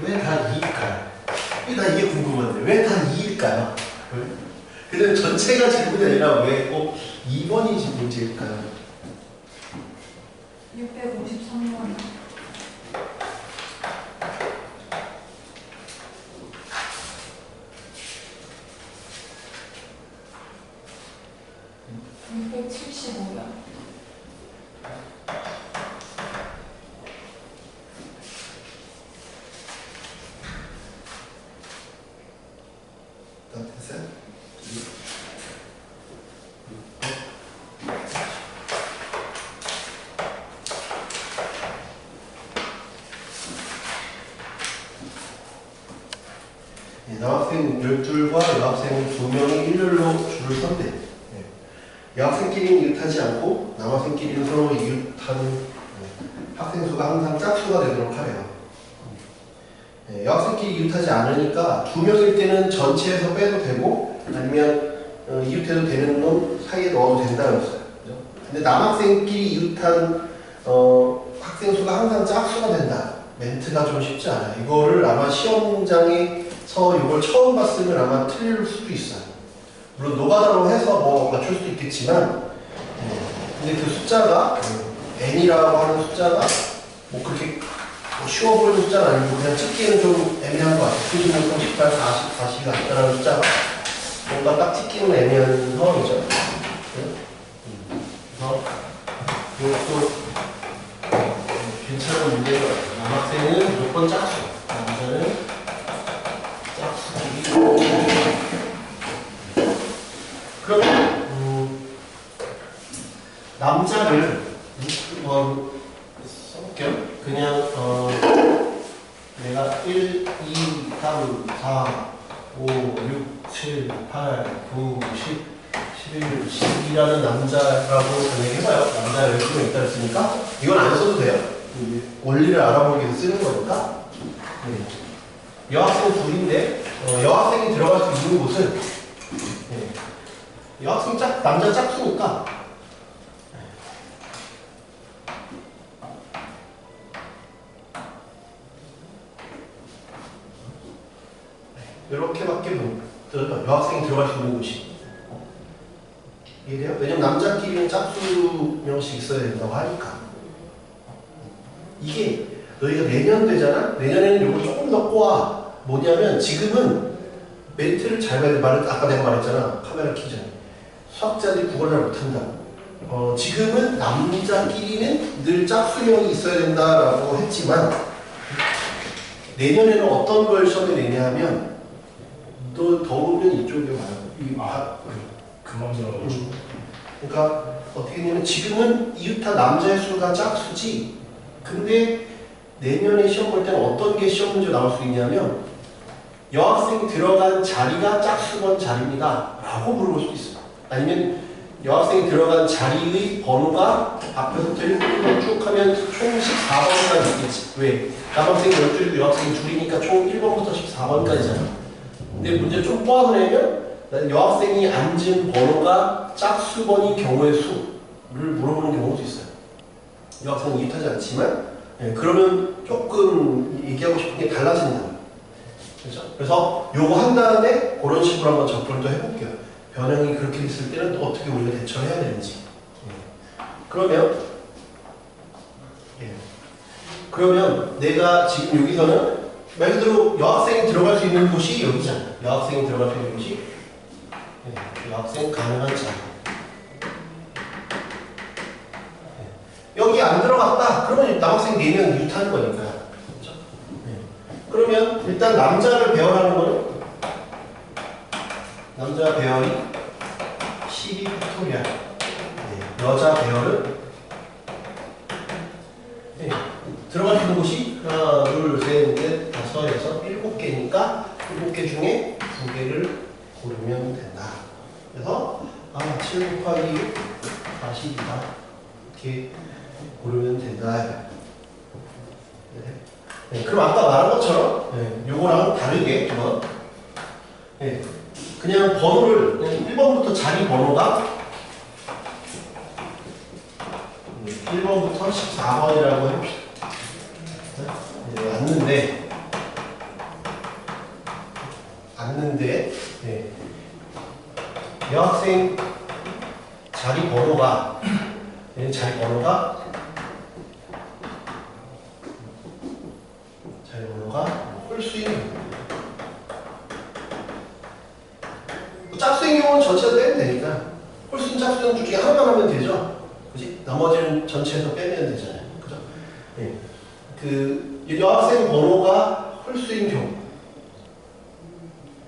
왜 다 2일까요? 이게 궁금한데 왜 다 2일까요? 근데 전체가 질문이 아니라 왜 꼭 2번이 문제일까요? 653번. 남학생 12과 여학생 2명이 일렬로 줄을 선대. 여학생끼리는 이웃하지 않고 남학생끼리는 서로 이웃하는 학생 수가 항상 짝수가 되도록 하래요. 여학생끼리 이웃하지 않으니까 2명일 때는 전체에서 빼도 되고 아니면 이웃해도 되는 놈 사이에 넣어도 된다는 거였어요. 근데 남학생끼리 이웃한 학생 수가 항상 짝수가 된다. 멘트가 좀 쉽지 않아요. 이거를 아마 시험장에서 이걸 처음 봤으면 아마 틀릴 수도 있어요. 물론 노가다로 해서 뭐 맞출 수도 있겠지만 근데 그 숫자가 n이라고 하는 숫자가 뭐 그렇게 쉬워 보이는 숫자는 아니고 그냥 찍기에는 좀 애매한 것 같아요. 96, 18, 40, 40이 같다는 숫자가 뭔가 딱 찍기는 애매한 상황이죠. 그래서 이것도 괜찮은 문제인 것 같아요. 남학생은 무조건 짝수, 남자는 짝수끼리. 그러면 남자를 써볼게요. 그냥 내가 1, 2, 3, 4, 5, 6, 7, 8, 9, 10, 11, 12라는 남자라고 정리해봐요. 남자 12명 있다 했으니까 이건 안 써도 돼요. 원리를 알아보기 위해서 쓰는 거니까. 여학생 둘인데 여학생이 들어갈 수 있는 곳은 여학생 남자 짝수니까 이렇게밖에 못 들어요. 여학생이 들어갈 수 있는 곳이. 이해돼요? 왜냐면 남자끼리는 짝수 명씩 있어야 된다고 하니까. 이게 너희가 내년 되잖아? 내년에는 이걸 조금 더 꼬아. 뭐냐면 지금은 멘트를 잘 봐야 돼. 아까 내가 말했잖아. 카메라 켜기 전에. 수학자들이 국어를 잘 못한다. 지금은 남자끼리는 늘 짝수형이 있어야 된다라고 했지만 내년에는 어떤 걸 시험에 내냐 하면 또 더우면 이쪽에 와요. 금방 들어가지고. 그러니까 어떻게 되냐면 지금은 이웃한 남자의 수가 짝수지. 근데 내년에 시험 볼 때는 어떤 게 시험 문제 나올 수 있냐면 여학생이 들어간 자리가 짝수번 자리입니다 라고 물어볼 수도 있어요. 아니면 여학생이 들어간 자리의 번호가 앞에서부터 1번부터 쭉 하면 총 14번까지 있겠지. 왜? 남학생이 12이고 여학생이 둘이니까 총 1번부터 14번까지잖아. 근데 문제 좀 꼬아서 내면 여학생이 앉은 번호가 짝수번인 경우의 수를 물어보는 경우도 있어요. 여학생은 이웃하지 않지만 그러면 조금 얘기하고 싶은 게 달라진다. 그렇죠? 그래서 요거 한 다음에 그런 식으로 한번 접근을 또 해볼게요. 변형이 그렇게 됐을 때는 또 어떻게 우리가 대처를 해야 되는지. 그러면 그러면 내가 지금 여기서는 말 그대로 여학생이 들어갈 수 있는 곳이 여기잖아. 여학생이 들어갈 수 있는 곳이 여학생 가능한 자리. 여기 안 들어갔다. 그러면 남학생 4명 이웃하는 거니까. 그렇죠? 그러면 일단 남자를 배열하는 거는 남자 배열이 12팩토리얼. 여자 배열은 들어갈 수 있는 곳이 하나, 둘, 셋, 넷, 다섯, 여섯, 7개니까 7개 중에 2개를 고르면 된다. 그래서 7 곱하기 6, 40이다. 이렇게 고르면 된다. 그럼 아까 말한 것처럼 요거랑 다르게 그냥 번호를 1번부터 자리 번호가 1번부터 14번이라고 해봅시다. 왔는데 근데 여학생 자리 번호가 홀수인 짝수인 경우는 전체에서 빼면 되니까 홀수인 짝수인 둘 중에 하나만 하면 되죠. 그지? 나머지는 전체에서 빼면 되잖아요. 그죠? 그 여학생 번호가 홀수인 경우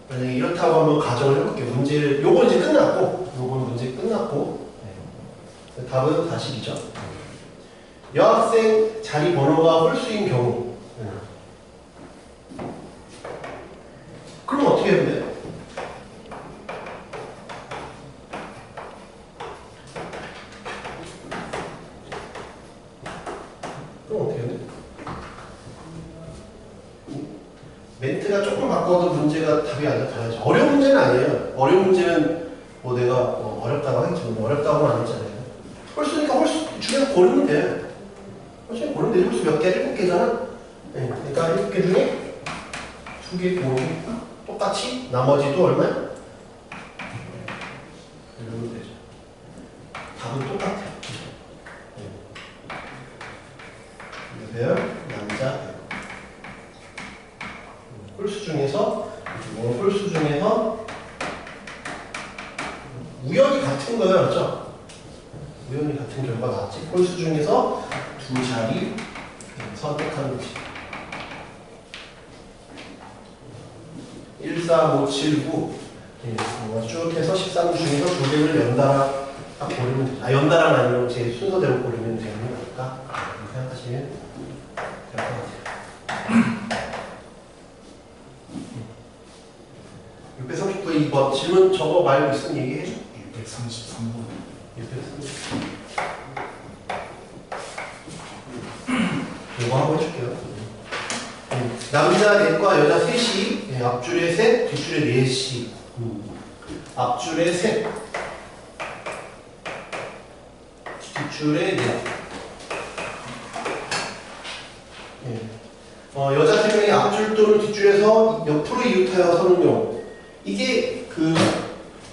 만약에 이렇다고 하면 가정을 해볼게요. 문제를 요건 이제 끝났고 문제 끝났고 답은 40이죠. 여학생 자리 번호가 홀수인 경우 그럼 어떻게 해야 돼요? 그럼 어떻게 해야 돼? 멘트가 조금 바꿔도 문제가 답이 안 나타나죠. 어려운 문제는 아니에요. 어려운 문제는 뭐 내가 어렵다고 하겠지만 어렵다고는 안 했잖아요. 홀수니까 홀수 중에서 고르면 돼. 홀수 고르면 돼. 홀수 몇 개? 7개잖아. 그러니까 7개 중에 2개 고르고 똑같이 나머지도 얼마야? 이러면 되죠. 답은 똑같아요. 배열, 남자, 홀수 중에서 우연히 같은 거예요, 맞죠? 우연히 같은 결과 나왔지. 홀수 중에서 두 자리 선택하는 거지. 1, 4, 5, 7, 9 쭉 해서 13 중에서 두 개를 연달아 딱 고르면 되죠. 연달아는 아니면 제 순서대로 고르면 되는 거니까 이렇게 생각하시면 될 것 같아요. 639번 2번 질문 저거 말고 있으면 얘기해. 633번. 633번. 이거 한번 해줄게요. 남자 넷과 여자 셋이 앞줄에 셋, 뒷줄에 넷이 앞줄에 셋, 뒷줄에 넷. 여자 세 명이 앞줄 또는 뒷줄에서 옆으로 이웃하여 서는 경우 이게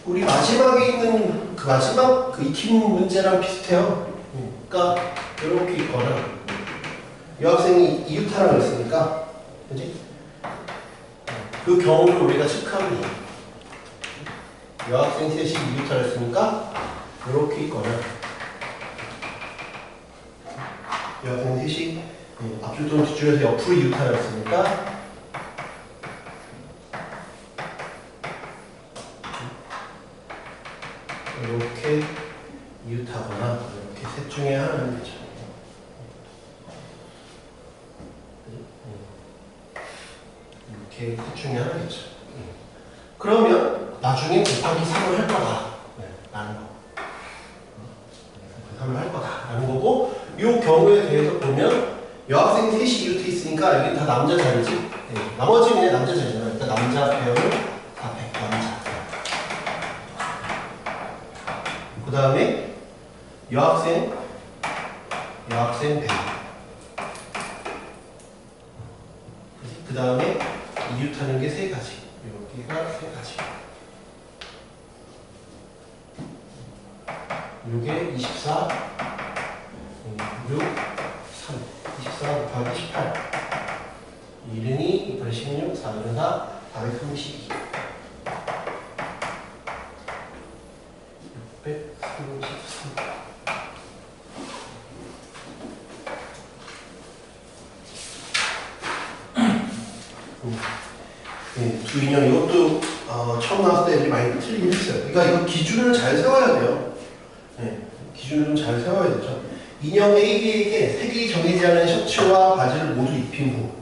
우리 마지막에 있는 마지막 익힘 문제랑 비슷해요. 그러니까 이렇게 있거나 여학생이 이웃하라고 했으니까 그지? 그 경우를 우리가 체크하면 돼요. 여학생 셋이 이웃하라 했으니까 이렇게 있거나 여학생 셋이 앞줄 또는 뒷줄에서 옆으로 이웃하라 했으니까 이렇게 이웃하거나 이렇게 셋 중에 하나는 되죠. 이렇게 셋 중에 하나겠죠. 그러면 나중에 곱하기 3을 할 거다 라는 거. 3을 할 거다 라는 거고 이 경우에 대해서 보면 여학생 셋이 이웃해 있으니까 여기 다 남자 자리지. 나머지는 그냥 남자 자리잖아. 일단 남자 배열을 다 남자. 그 다음에 여학생 배열. 그 다음에 이웃하는 게 세 가지. 여기가 세 가지. 요게 24, 6, 3. 24 곱하기 18. 1은 2, 216, 4는 4, 432. 633. 두 인형 이것도 처음 나왔을 때 애들이 많이 틀리긴 했어요. 그러니까 이거 기준을 잘 세워야 돼요. 기준을 좀 잘 세워야 되죠. 인형 AB에게 색이 정해지지 않은 셔츠와 바지를 모두 입힌 후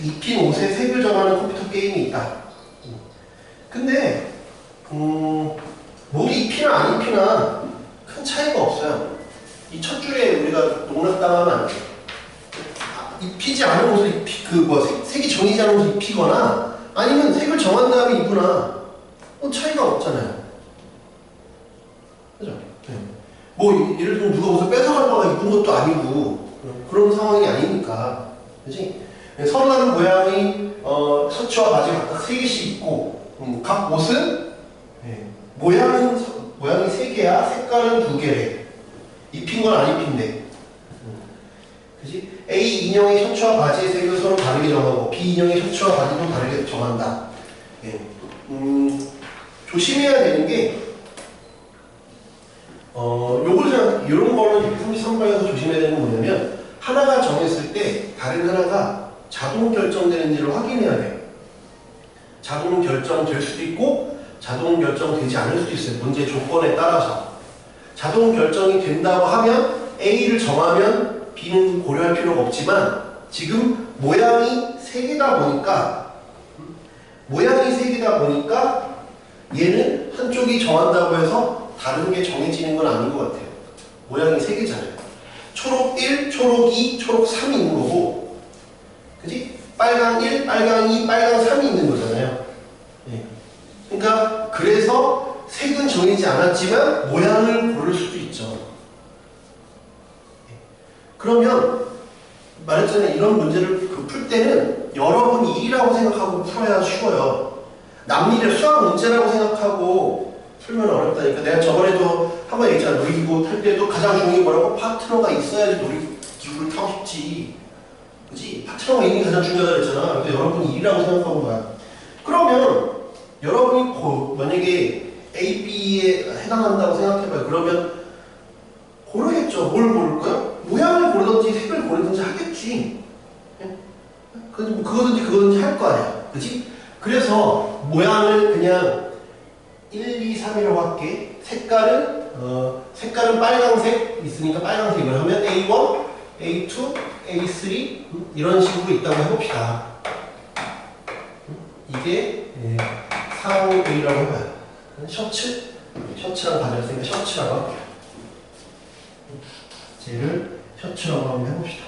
입힌 옷에 색을 정하는 컴퓨터 게임이 있다. 근데 모두 입히나 안 입히나 큰 차이가 없어요. 이 첫 줄에 우리가 농락당하면 안 돼요. 입히지 않은 옷을 색이 정해지지 않은 옷을 입히거나 아니면 색을 정한 다음에 입으나 뭐 차이가 없잖아요. 그죠? 뭐 예를 들면 누가 옷을 뺏어갈 거나 입은 것도 아니고 그런 상황이 아니니까 그지? 서로 다른 모양의 셔츠와 바지 각각 3개씩 있고 각 옷은 모양이 3개야 색깔은 2개래. 입힌 건 안 입힌대. 그지? A 인형의 셔츠와 바지의 색을 서로 다르게 정하고 B 인형의 셔츠와 바지도 다르게 정한다. 조심해야 되는 게 이런 거는 33번에서 조심해야 되는 건 뭐냐면 하나가 정했을 때 다른 하나가 자동 결정되는지를 확인해야 돼요. 자동 결정될 수도 있고 자동 결정되지 않을 수도 있어요. 문제 조건에 따라서. 자동 결정이 된다고 하면 A를 정하면 B는 고려할 필요가 없지만 지금 모양이 3개다 보니까 얘는 한쪽이 정한다고 해서 다른 게 정해지는 건 아닌 것 같아요. 모양이 3개잖아요. 초록 1, 초록 2, 초록 3이 있는 거고, 그지? 빨강 1, 빨강 2, 빨강 3이 있는 거잖아요. 그러니까 그래서 색은 정해지지 않았지만 모양을 고를 수도 있죠. 그러면 말했잖아요. 이런 문제를 풀 때는 여러분이 일이라고 생각하고 풀어야 쉬워요. 남일의 수학 문제라고 생각하고 풀면 어렵다니까. 내가 저번에도 한번 얘기했잖아. 놀이기구 탈 때도 가장 중요한 게 뭐라고? 파트너가 있어야지 놀이기구를 타고 싶지. 그치? 파트너가 있는 게 가장 중요하다 그랬잖아. 그래서 여러분이 일이라고 생각하고 봐. 그러면 여러분이 만약에 A, B에 해당한다고 생각해봐요. 그러면 고르겠죠. 뭘 고를 거야? 모양을 고르든지 색을 고르든지 하겠지. 그거든지 할 거 아니야. 그치? 그래서 모양을 그냥 1, 2, 3이라고 할게. 색깔은 빨강색 있으니까 빨강색을 하면 A1, A2, A3 이런 식으로 있다고 해봅시다. 이게 상호 A라고 해봐요. 셔츠랑 바지를 쓰니까 셔츠라고 할게요. 쟤를 셔츠라고 한번 해봅시다.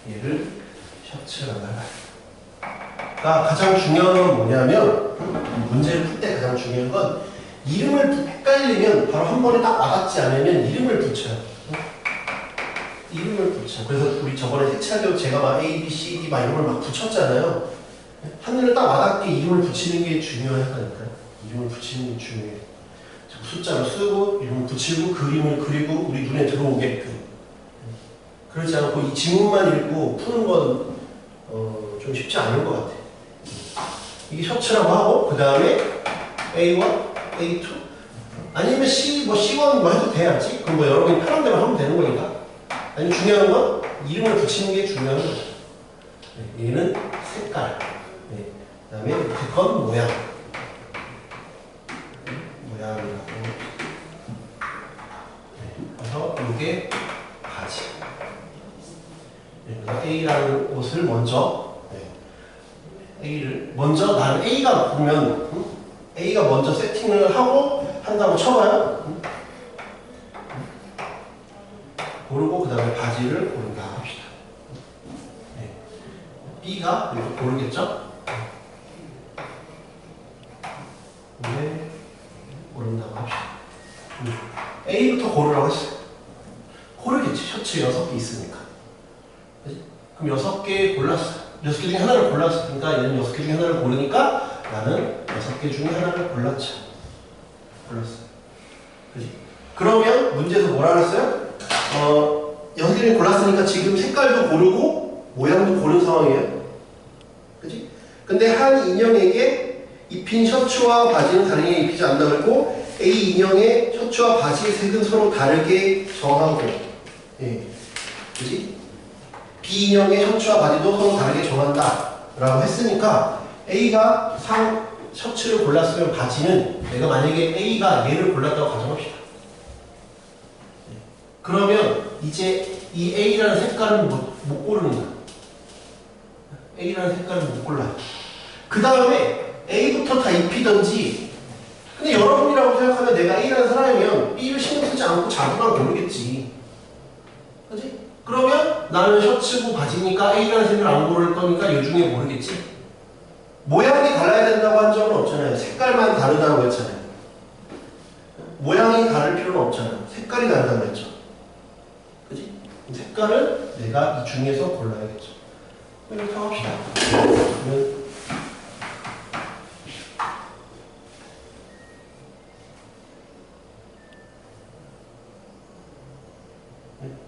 얘를 셔츠라고 해봐요. 그러니까 가장 중요한 건 뭐냐면 문제를 풀 때 가장 중요한 건 이름을 헷갈리면 바로 한 번에 딱 와닿지 않으면 이름을 붙여요. 이름을 붙여. 그래서 우리 저번에 색칠하려고 제가 막 A, B, C, D 막 이런 걸 막 붙였잖아요. 한눈에 딱 와닿게 이름을 붙이는 게 중요하다니까요. 이름을 붙이는 게 중요해요. 숫자로 쓰고 이름을 붙이고 그림을 그리고 우리 눈에 들어오게끔. 그렇지 않고 이 지문만 읽고 푸는 건 좀 쉽지 않은 것 같아요. 이게 셔츠라고 하고 그 다음에 A1, A2 아니면 C1 뭐 해도 돼야지. 그럼 뭐 여러분이 편한 대로 하면 되는 거니까. 아니면 중요한 건 이름을 붙이는 게 중요한 거죠. 얘는 색깔. 그 다음에 밑에 건 모양. 모양이라고. 그래서 이게 바지. 그래서 A라는 옷을 먼저 나는 A가 보면 A가 먼저 세팅을 하고 한다고 쳐봐요. 고르고 그 다음에 바지를 고른다 합시다. B가 이렇게 고르겠죠? 고른다고 합시다. A부터 고르라고 했어요. 고르겠지. 셔츠 6개 있으니까. 그치? 그럼 6개 골랐어요. 6개 중에 하나를 골랐으니까 얘는 6개 중에 하나를 고르니까 나는 6개 중에 하나를 골랐죠. 그치? 그러면 문제에서 뭐라 그랬어요? 6개 중에 골랐으니까 지금 색깔도 고르고 모양도 고른 상황이에요. 그치? 근데 한 인형에게 입힌 셔츠와 바지는 다르게 입히지 않는다 그랬고 A 인형의 셔츠와 바지의 색은 서로 다르게 정하고 그치? B 인형의 셔츠와 바지도 서로 다르게 정한다 라고 했으니까 A가 셔츠를 골랐으면 바지는 내가 만약에 A가 얘를 골랐다고 가정합시다. 그러면 이제 이 A라는 색깔은 못 고르는 거야. A라는 색깔은 못 골라요. 그 다음에 A부터 다 입히던지 근데 여러분이라고 생각하면 내가 A라는 사람이면 B를 신경 쓰지 않고 자기만 고르겠지. 그치? 그러면 나는 셔츠고 바지니까 A라는 색을 안 고를 거니까 이 중에 모르겠지. 모양이 달라야 된다고 한 적은 없잖아요. 색깔만 다르다고 했잖아요. 모양이 다를 필요는 없잖아요. 색깔이 다르다고 했죠. 그치? 색깔 그러니까는 내가 이 중에서 골라야겠죠. 이렇게 합시다. 그러면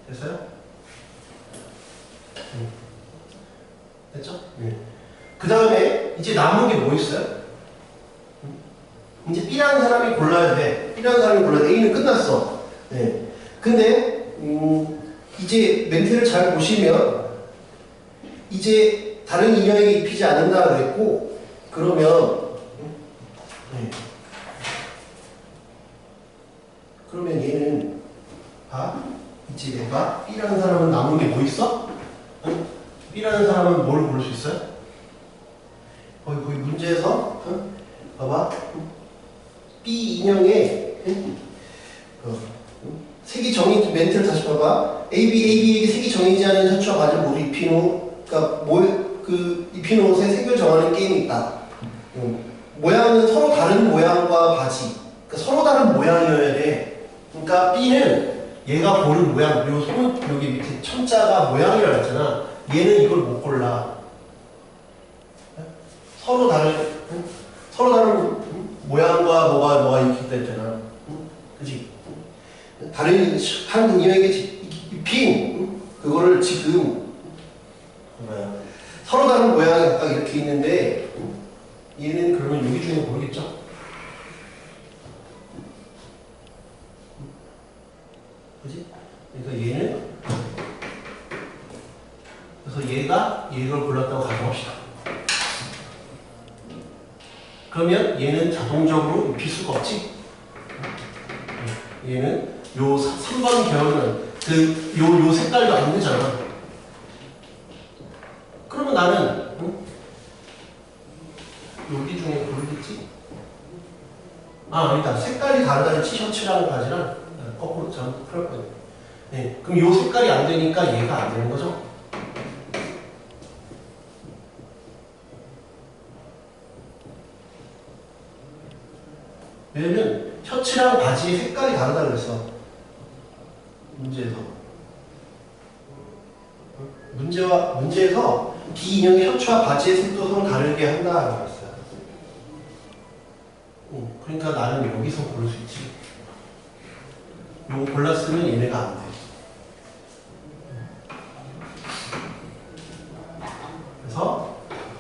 됐어요? 됐죠? 네. 그 다음에 이제 남은 게 뭐 있어요? 이제 B라는 사람이 골라야 돼. B라는 사람이 골라야 돼. A는 끝났어. 네. 근데 이제 멘트를 잘 보시면 이제 다른 인형에게 입히지 않는다 그랬고 그러면 네. 그러면 얘는 이제 내가 B라는 사람은 남은 게 뭐 있어? 응? B라는 사람은 뭘 고를 수 있어요? 거기 문제에서 봐봐 B 인형의 색이 정의 멘트를 다시 봐봐. AB에게 색이 정해지지 않은 셔츠와 바지를 모두 입힌 후 그러니까 입힌 옷에 색을 정하는 게임이 있다. 모양은 서로 다른 모양과 바지 그러니까 서로 다른 모양이어야 돼. 그러니까 B는 얘가 고른 모양, 요 손, 여기 밑에 천자가 모양이라고 했잖아. 얘는 이걸 못 골라. 서로 다른 모양과 뭐가 있기 때문에 그지? 다른 한 인형에게 입힌 그거를 지금 서로 다른 모양이 각각 이렇게 있는데 얘는 그러면 여기 중에 모르겠죠? 그지? 그러니까 얘는 그래서 얘가 이걸 골랐다고 가정합시다. 그러면 얘는 자동적으로 입힐 수가 없지? 얘는 요 3번 계열은 요 색깔도 안 되잖아. 그러면 나는 여기 중에 고르겠지? 아니다. 색깔이 다르다는 티셔츠랑 바지랑 거꾸로 참 그럴 거예요. 네, 그럼 요 색깔이 안 되니까 얘가 안 되는 거죠? 왜냐면 셔츠랑 바지의 색깔이 다르다 그랬어. 문제에서 B 인형의 셔츠와 바지의 색도 서로 다르게 한다라고 했어요. 그러니까 나는 여기서 고를 수 있지. 요거 골랐으면 얘네가 안 돼. 그래서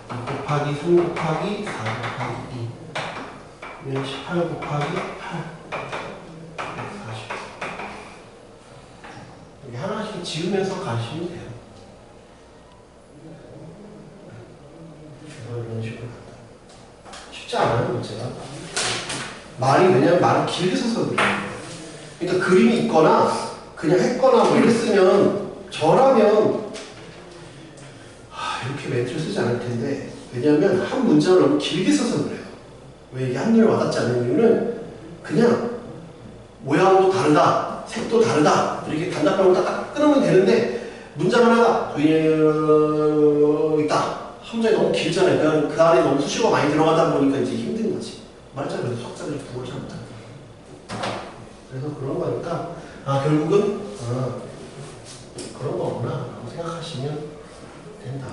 2 곱하기 3 곱하기 4 곱하기 2 그러면 18 곱하기 8 40 여기 하나씩 지으면서 가시면 돼요. 그래서 이런 식으로 쉽지 않아요 문제가. 왜냐면 말이 길게 써서 그래요. 그러니까 그림이 있거나 그냥 했거나 뭐 이랬으면 저라면 이렇게 멘트를 쓰지 않을 텐데 왜냐면 한 문장을 너무 길게 써서 그래요. 왜 이게 한눈에 와닿지 않는 이유는 그냥 모양도 다르다, 색도 다르다 이렇게 단답형으로 딱 끊으면 되는데 문장 하나가 있다. 함정이 너무 길잖아요. 그냥 그 안에 너무 수식어가 많이 들어가다 보니까 이제 힘든 거지. 말하자면 수학자들이 국어를 잘 못하는 그래서 그런 거니까 결국은 그런 거구나 라고 생각하시면 된다.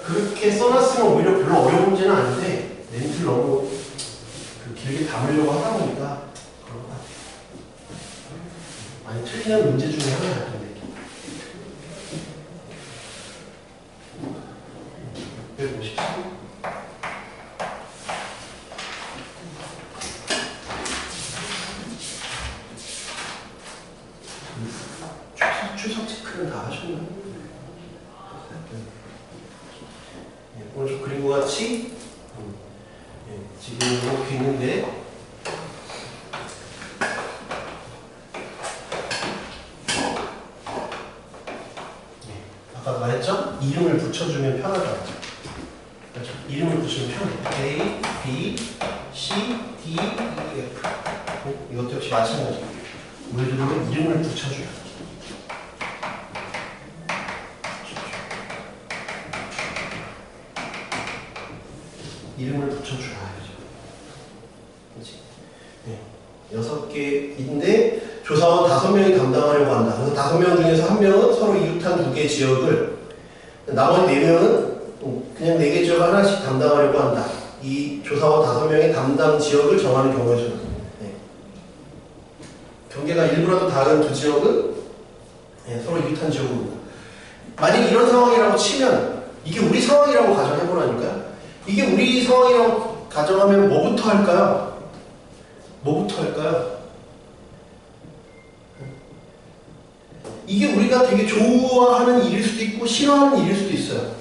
그렇게 써놨으면 오히려 별로 어려운 문제는 아닌데 멘트를 너무 길게 담으려고 하다 보니까 그런 것 같아요. 많이 틀리는 문제 중에 하나야. 근데 여기 보십시오. 추석 체크는 다 하셨나요? 오늘 그린 것 같이 지금 이렇게 있는데 아까 말했죠? 이름을 붙여주면 편하다. 그렇죠? 이름을 붙이면 편해. A, B, C, D, E, F. 이것도 역시 마찬가지예요. 우리들은 이름을 붙여줘야 돼. 이름을 붙여줘야죠. 그렇지? 네. 6개인데 조사원 5명이 담당하려고 한다. 그래서 5명 중에서 1명은 서로 이웃한 2개 지역을, 나머지 4명은 그냥 4개 지역을 하나씩 담당하려고 한다. 이 조사원 5명의 담당 지역을 정하는 경우의 수는. 네. 경계가 일부라도 다른 두 지역은 서로 이웃한 지역입니다. 만약 이런 상황이라고 치면 이게 우리 상황이라고 가정해보라니까요. 이게 우리 상황이라고 가정하면 뭐부터 할까요? 뭐부터 할까요? 이게 우리가 되게 좋아하는 일일 수도 있고 싫어하는 일일 수도 있어요.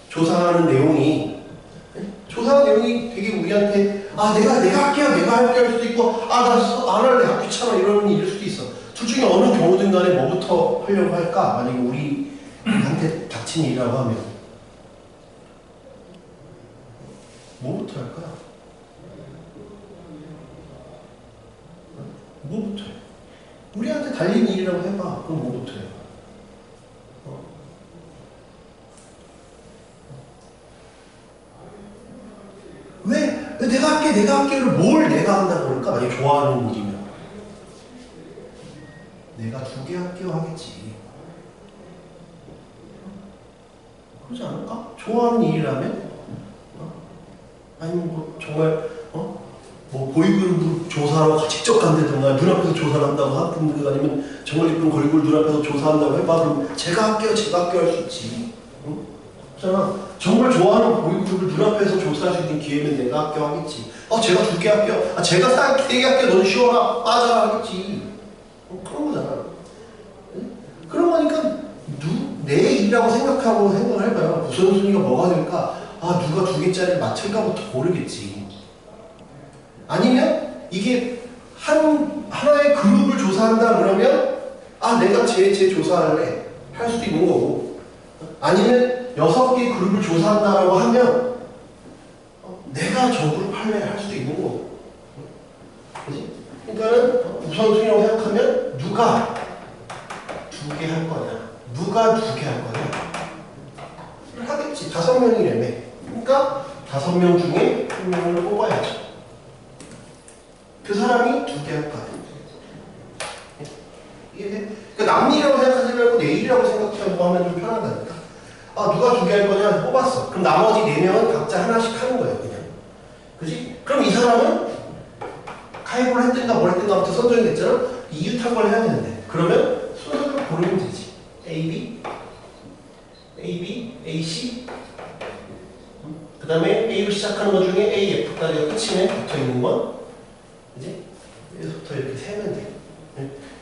조사하는 내용이 되게 우리한테 내가 할게요, 내가 할게 할 수도 있고 나 안 할래, 귀찮아 이러는 일일 수도 있어. 둘 중에 어느 경우든 간에 뭐부터 하려고 할까? 만약에 우리한테 닥친 일이라고 하면 뭐부터 할까요? 뭐부터 해? 우리한테 달린 일이라고 해봐. 그럼 뭐부터 해요? 왜 내가 할게를 뭘 내가 한다고 그럴까? 만약에 좋아하는 일이면 내가 2개 할게요 하겠지. 그러지 않을까? 좋아하는 일이라면? 아니면 뭐 정말 뭐 보이그룹 조사하러 직접 간다든가 눈앞에서 조사를 한다고 하든가 아니면 정말 예쁜 걸그룹 눈앞에서 조사한다고 해봐. 그럼 제가 할게요 할 수 있지. 응? 그렇잖아. 정말 좋아하는 보이그룹을 눈앞에서 조사할 수 있는 기회면 내가 할게요 하겠지. 제가 2개 할게요. 제가 4개 할게요. 너는 쉬어라. 빠져라 하겠지. 그런 거잖아. 응? 그런 거니까 내 일이라고 생각을 해봐요. 우선순위가 뭐가 될까? 누가 2개짜리를 맡을까부터 고르겠지. 아니면 이게 하나의 그룹을 조사한다 그러면 내가 제 조사할래 할 수도 있는 거고, 아니면 6개 그룹을 조사한다라고 하면 내가 저 그룹 할래 할 수도 있는 거고. 그지? 그러니까는 우선순위라고 생각하면 누가 2개 할 거냐, 누가 2개 할 거냐 하겠지. 5명이라며. 그러니까 5명 중에 1명을 뽑아야죠. 그 사람이 2개 할 거야. 이해돼? 그러니까 남 일이라고 생각하지 말고 내 일이라고 생각하고 하면 좀 편하다니까. 누가 2개 할 거냐 뽑았어. 그럼 나머지 4명은 각자 하나씩 하는 거예요, 그냥. 그지? 그럼 이 사람은 가입을 했든가 뭘 했든가부터 선정이 됐잖아? 이웃한 걸 해야 되는데. 그러면 순서대로 고르면 되지. A, B, A, B, A, C. 그 다음에 A로 시작하는 것 중에 A, F까지가 끝이네. 붙어 있는 건. 그지? 여기서부터 이렇게 세면 돼.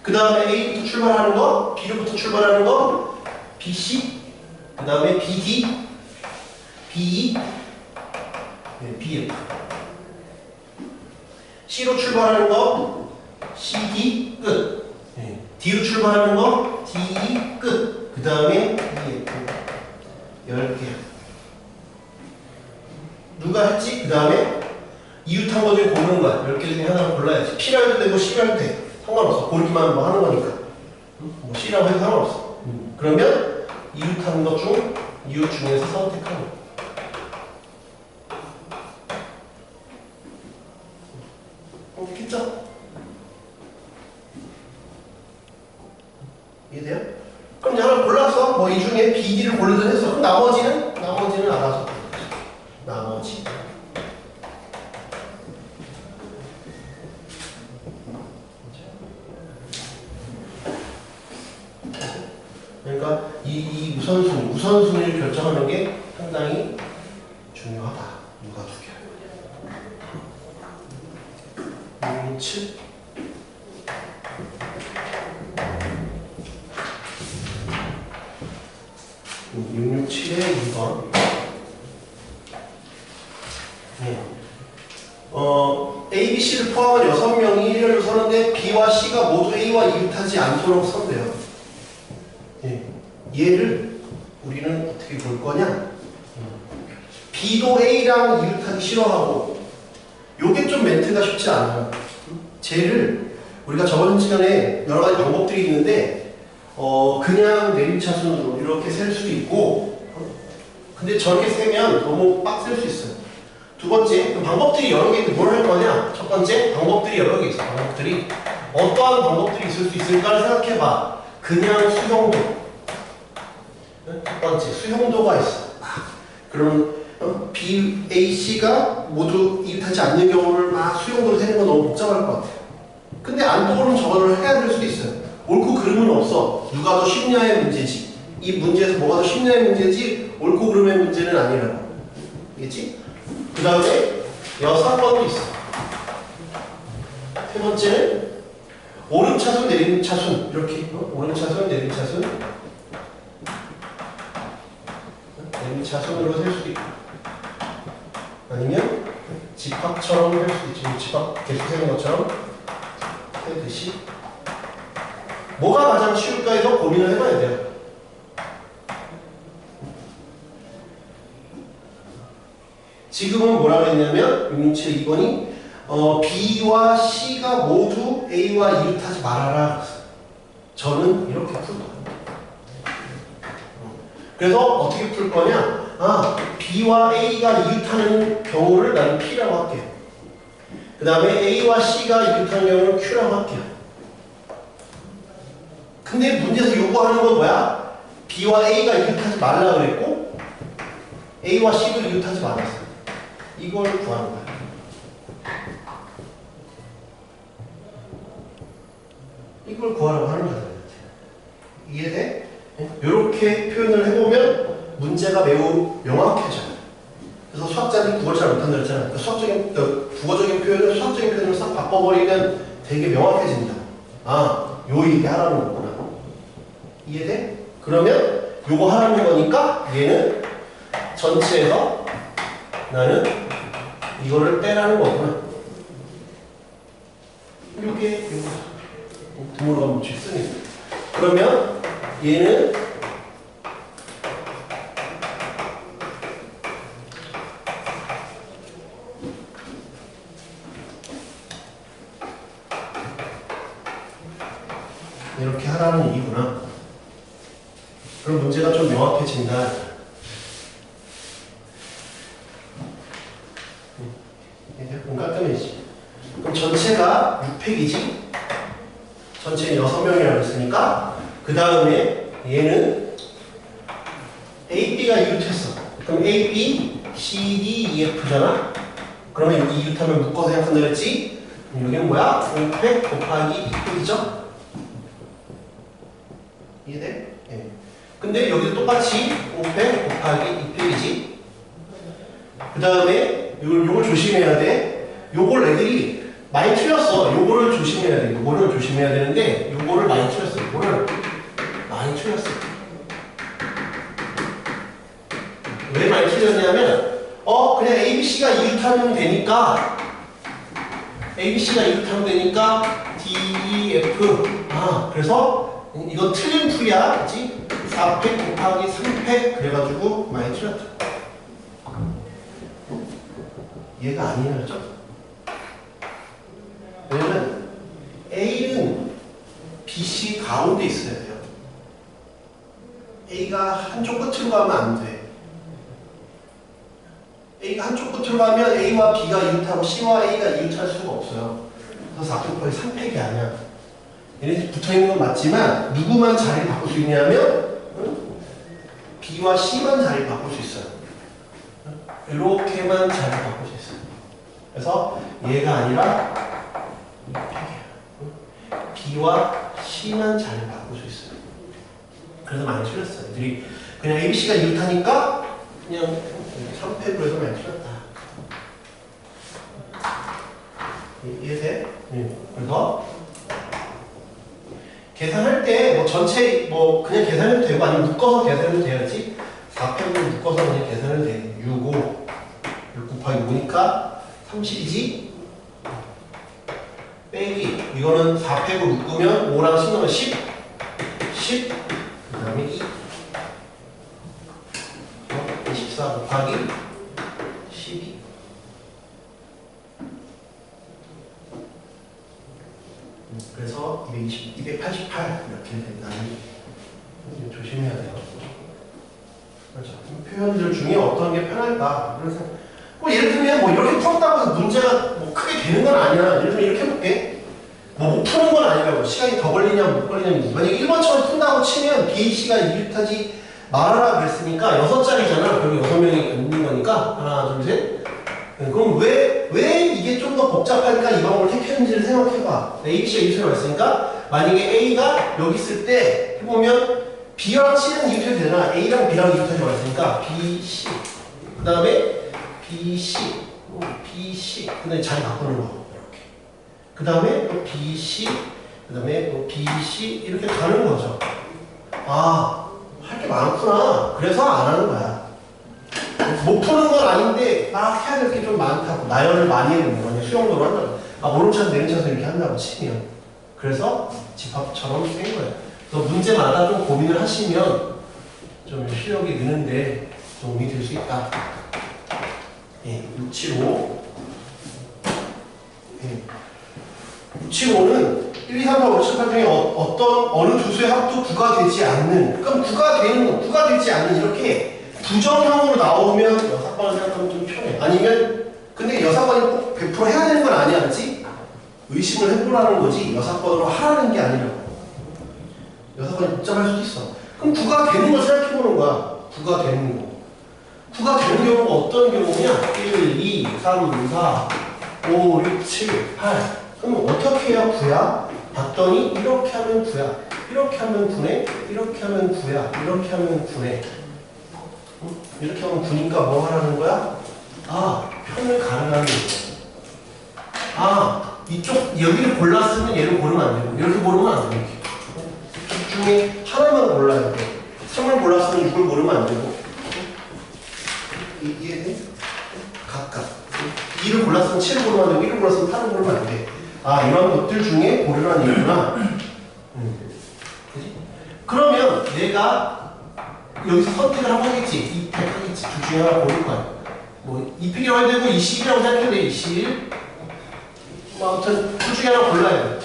그 다음에 A부터 출발하는 거, B로부터 출발하는 거, BC, 그 다음에 BD, BE, BF. C로 출발하는 거, CD, 끝. D로 출발하는 거, DE, 끝. 그 다음에 EF. 10개. 누가 했지? 그 다음에 이웃한 거 중에 고르는 거야. 10개 중에 하나를 골라야지. P라도 되고 C라도 돼. 상관없어. 고르기만 하는 거니까. 뭐 C라고 해도 상관없어. 그러면 이웃한 것 중, 이웃 중에서 선택하는 거. 됐죠? 이해돼요? 그럼 이제 하나 골랐어. 뭐 이 중에 B, D를 고르든 했어. 그럼 나머지는 알아서. 나머지. 그러니까 이 우선순위를 결정하는 게 상당히 중요하다. 누가 2개 할 거냐. 7. 음, 667의 2번. 네. A, B, C를 포함한 6명이 일렬로 서는데 B와 C가 모두 A와 이웃하지 않도록 선대요. 네. 얘를 우리는 어떻게 볼 거냐? B도 A랑 이웃하기 싫어하고, 요게 좀 멘트가 쉽지 않아요. 쟤를 우리가 저번 시간에 여러 가지 방법들이 있는데 그냥 내림차순으로 이렇게 셀 수도 있고, 근데 저렇게 세면 너무 빡셀 수 있어요. 두 번째, 그 방법들이 여러 개 있는데 뭘 할 거냐? 첫 번째, 방법들이 여러 개 있어. 방법들이. 어떠한 방법들이 있을 수 있을까를 생각해봐. 그냥 수용도. 첫 번째, 수용도가 있어. 그럼 B, A, C가 모두 이웃하지 않는 경우를 막 수용도로 세는 건 너무 복잡할 것 같아요. 근데 안 떠오르면 저거를 해야 될 수도 있어요. 옳고 그름은 없어. 누가 더 쉽냐의 문제지. 이 문제에서 뭐가 더 쉽냐의 문제지 옳고 그름의 문제는 아니라고. 알겠지? 그 다음에 여사건도 있어. 세 번째는 오름차순, 내림차순. 이렇게 오름차순, 내림차순. 내림차순으로 셀 수도 있고 아니면 집합처럼 할 수도 있지. 집합 개수 세는 것처럼 세듯이 뭐가 가장 쉬울까에서 고민을 해봐야 돼요. 지금은 뭐라고 했냐면 667 2번이 B와 C가 모두 A와 이웃하지 말아라. 저는 이렇게 풀 거예요. 그래서 어떻게 풀 거냐? B와 A가 이웃하는 경우를 나는 P라고 할게요. 그 다음에 A와 C가 이웃하는 경우를 Q라고 할게요. 근데 문제에서 요구하는 건 뭐야? B와 A가 이웃하지 말라 그랬고 A와 C도 이웃하지 말았어. 이걸 구하는 거야. 이걸 구하라고 하는 거야. 이해돼? 이렇게 표현을 해보면 문제가 매우 명확해져요. 그래서 수학자들이 국어를 잘 못한다 그랬잖아요. 국어적인 표현을 수학적인 표현으로 싹 바꿔버리면 되게 명확해진다. 요 얘기 하라는 거구나. 이해돼? 그러면 요거 하라는 거니까 얘는 전체에서 나는 이거를 빼라는 거구나. 이렇게 등으로 가면 쓰니. 그러면 얘는 이렇게 하라는 얘기구나. 그럼 문제가 좀 명확해진다. 이제 깔끔해지. 그럼 전체가 6팩이지? 전체는 6명이라고 했으니까 그 다음에 얘는 A, B가 이웃했어. 그럼 A, B, C, D, E, F잖아? 그러면 여기 이웃하면 묶어서 생각한다 그랬지? 그럼 여기는 뭐야? 5팩 곱하기 2팩이죠? 이해돼? 네. 근데 여기도 똑같이 5팩 곱하기 2팩이지? 그 다음에 요걸 조심해야 돼. 요걸 애들이 많이 틀렸어. 요거를 조심해야 돼. 요거를 조심해야 되는데 요거를 많이 틀렸어. 요거를 많이 틀렸어. 왜 많이 틀렸냐면 그냥 ABC가 이웃하면 되니까 ABC가 이웃하면 되니까 D, E, F 그래서 이건 틀린 풀이야. 그치? 4팩 곱하기 3팩 그래가지고 많이 틀렸다. 얘가 아니라죠. 왜냐면 A는 BC 가운데 있어야 돼요. A가 한쪽 끝으로 가면 안 돼. A가 한쪽 끝으로 가면 A와 B가 이웃하고 C와 A가 이웃할 수가 없어요. 그래서 4팩 곱하기 3팩이 아니야. 얘네 붙어있는 건 맞지만 누구만 자리를 바꿀 수 있냐면 B와 C만 자리를 바꿀 수 있어요. 이렇게만 자리를 바꿀 수 있어요. 그래서 얘가 아니라 이 팩이야. B와 C만 자리를 바꿀 수 있어요. 그래서 많이 틀렸어요. 애들이 그냥 ABC가 이웃하니까 그냥 3팩으로 해서 많이 틀렸다. 이해돼? 그래서 계산할 때 뭐 전체 그냥 계산해도 되고 아니면 묶어서 계산해도 돼야지. 4팩으로 묶어서 그냥 계산해도 돼. 6, 5 6 곱하기 5니까 30이지? 빼기 이거는 4팩으로 묶으면 5랑 10 넣으면 10 그 다음에 2 24 곱하기 12 그래서 220, 288 이렇게 된다. 조심해야 돼요. 그렇죠. 표현들 중에 어떤 게 편할까? 그래서 뭐 예를 들면 뭐 이렇게 풀었다고 해서 문제가 뭐 크게 되는 건 아니야. 예를 들면 이렇게 해볼게. 뭐 못 푸는 건 아니라고. 시간이 더 걸리냐 못 걸리냐. 만약에 1번처럼 푼다고 치면 BAC가 2유타지 말하라 그랬으니까 6자리잖아. 그리고 6명이 있는 거니까 하나 둘 셋. 그럼 왜 이게 좀 더 복잡하니까 이 방법을 택했는지를 생각해봐. ABC가 이유타로 왔으니까 만약에 A가 여기 있을 때 해보면 B랑 C는 이유타이 되잖아. A랑 B랑 이유타이 왔으니까 BC 그 다음에 BC BC 그 다음에 자리 바꾸는 거 이렇게 그 다음에 또 BC 그 다음에 또 BC 이렇게 가는 거죠. 아, 할 게 많구나. 그래서 안 하는 거야. 못 푸는 건 아닌데 막 해야 될 게 좀 많다고 나열을 많이 해놓는 거 아니야. 수영도로 한다고. 아, 오른차선 내리차선 이렇게 한다고 치면 그래서 집합처럼 된 거예요. 그래서 문제마다 좀 고민을 하시면 좀 실력이 느는데 도움이 될 수 있다. 예, 675 예. 675는 1, 2, 3, 4, 5, 6, 7, 8 중에 어느 두 수의 합도 9가 되지 않는 그럼 9가 되는 거, 9가 되지 않는 이렇게 부정형으로 나오면 여사건을 생각하면 좀 편해. 아니면 근데 여사건이 꼭 100% 해야 되는 건 아니야지 의심을 해보라는 거지 여사건으로 하라는 게 아니라고. 여사건이 복잡할 수도 있어. 그럼 9가 되는 걸 생각해보는 거야. 9가 되는 거. 9가 되는 경우가 어떤 경우냐? 1, 2, 3, 4, 5, 6, 7, 8 그럼 어떻게 해야 9야? 봤더니 이렇게 하면 9야. 이렇게 하면 9네. 이렇게 하면 9야. 이렇게 하면 9네. 이렇게 하면 9니까 뭐 하라는 거야? 아, 편을 가르라는 거야. 아, 이쪽 여기를 골랐으면 얘를 고르면 안 되고 이렇게 고르면 안 되고 둘 중에 하나만 골라야 돼. 3을 골랐으면 6을 고르면 안 되고 이해돼? 각각 2를 골랐으면 7을 고르면 안 되고 1을 골랐으면 8을 고르면 안 돼. 아, 이런 것들 중에 고르라는 얘기구나. 그지? 그러면 내가 여기서 선택을 한번 하겠지. 2팩 하겠지. 둘 중에 하나 고를 거야. 뭐 2팩이라고 해야 되고 20이라고 생각해도 돼. 21. 뭐 아무튼 둘 중에 하나 골라야 돼.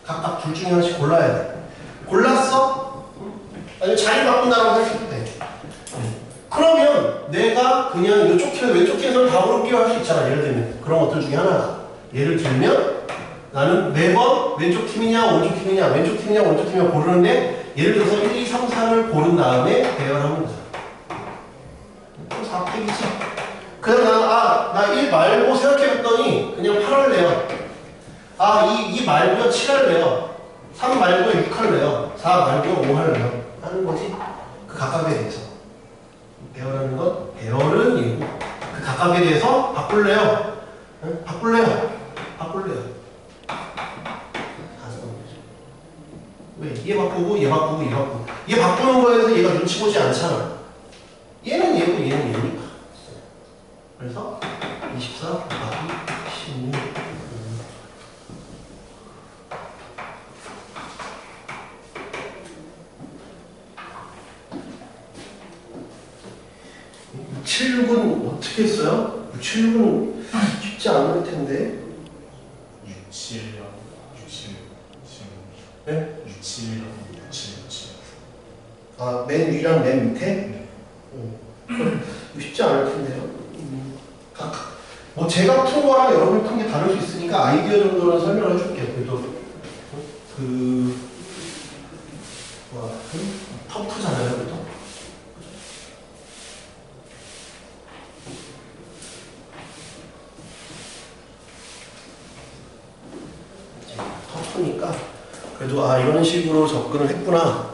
각각 둘 중에 하나씩 골라야 돼. 골랐어? 아니면 자리 바꾼다라고 생각해도 돼. 그러면 내가 그냥 이쪽 키에서 왼쪽 키에서 답으로 끼워 할 수 있잖아. 예를 들면 그런 것들 중에 하나가. 예를 들면 나는 매번 왼쪽 팀이냐 오른쪽 팀이냐 왼쪽 팀이냐 오른쪽 팀이냐 고르는데 예를 들어서 1, 2, 3, 4를 고른 다음에 대열하면 되잖아. 그럼 4팩이지. 그다음 나 1 말고 생각해봤더니 그냥 8을 내요. 아, 2 말고요 7을 내요. 3 말고요 6을 내요. 4 말고요 5를 내요. 하는 거지. 그 각각에 대해서. 배열하는 건 배열은 이고 그 각각에 대해서 바꿀래요. 응? 바꿀래요. 왜? 얘 바꾸고 얘 바꾸고 얘 바꾸고 얘 바꾸는 거에서 얘가 눈치 보지 않잖아. 얘는 얘고 얘는 얘니까. 그래서 24 곱하기 16 676은 어떻게 했어요? 676은 쉽지 않을 텐데. 67랑 67 네? 67랑 67 아, 맨 위랑 맨 밑에? 네. 쉽지 않을 텐데요. 뭐 제가 푼 거랑 여러분이 푼 게 다를 수 있으니까 아이디어 정도는 설명을 해줄게요. 그래도 터프잖아요, 그래도. 터프니까 그래도 이런 식으로 접근을 했구나.